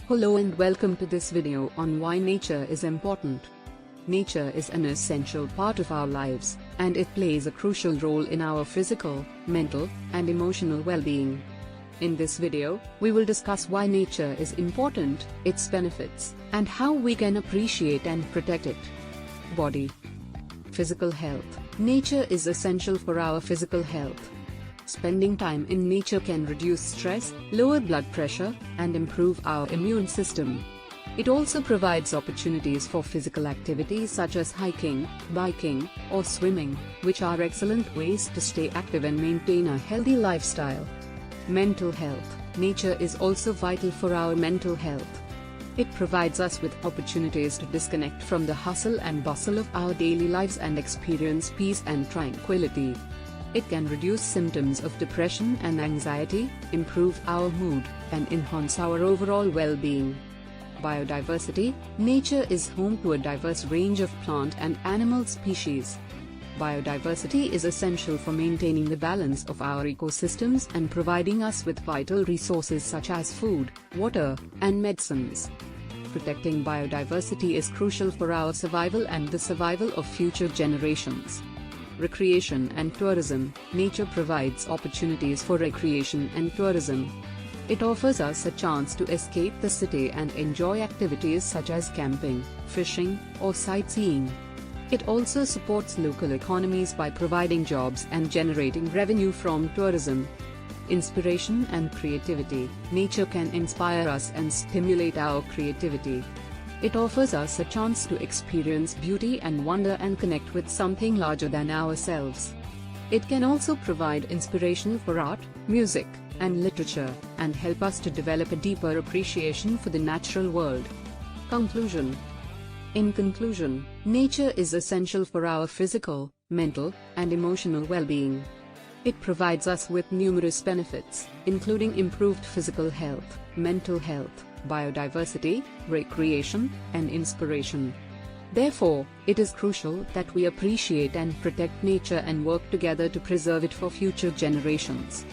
Hello and welcome to this video on why nature is important. Nature is an essential part of our lives, and it plays a crucial role in our physical, mental, and emotional well-being. In this video, we will discuss why nature is important, its benefits, and how we can appreciate and protect it. Body. Physical health. Nature is essential for our physical health. Spending time in nature can reduce stress, lower blood pressure, and improve our immune system. It also provides opportunities for physical activities such as hiking, biking, or swimming, which are excellent ways to stay active and maintain a healthy lifestyle. Mental health. Nature is also vital for our mental health. It provides us with opportunities to disconnect from the hustle and bustle of our daily lives and experience peace and tranquility. It can reduce symptoms of depression and anxiety, improve our mood, and enhance our overall well-being. Biodiversity. Nature is home to a diverse range of plant and animal species. Biodiversity is essential for maintaining the balance of our ecosystems and providing us with vital resources such as food, water, and medicines. Protecting biodiversity is crucial for our survival and the survival of future generations. Recreation and tourism. Nature provides opportunities for recreation and tourism. It offers us a chance to escape the city and enjoy activities such as camping, fishing, or sightseeing. It also supports local economies by providing jobs and generating revenue from tourism. Inspiration and creativity. Nature can inspire us and stimulate our creativity. It offers us a chance to experience beauty and wonder and connect with something larger than ourselves. It can also provide inspiration for art, music, and literature, and help us to develop a deeper appreciation for the natural world. Conclusion. In conclusion, nature is essential for our physical, mental, and emotional well-being. It provides us with numerous benefits, including improved physical health, mental health, biodiversity, recreation, and inspiration. Therefore, it is crucial that we appreciate and protect nature and work together to preserve it for future generations.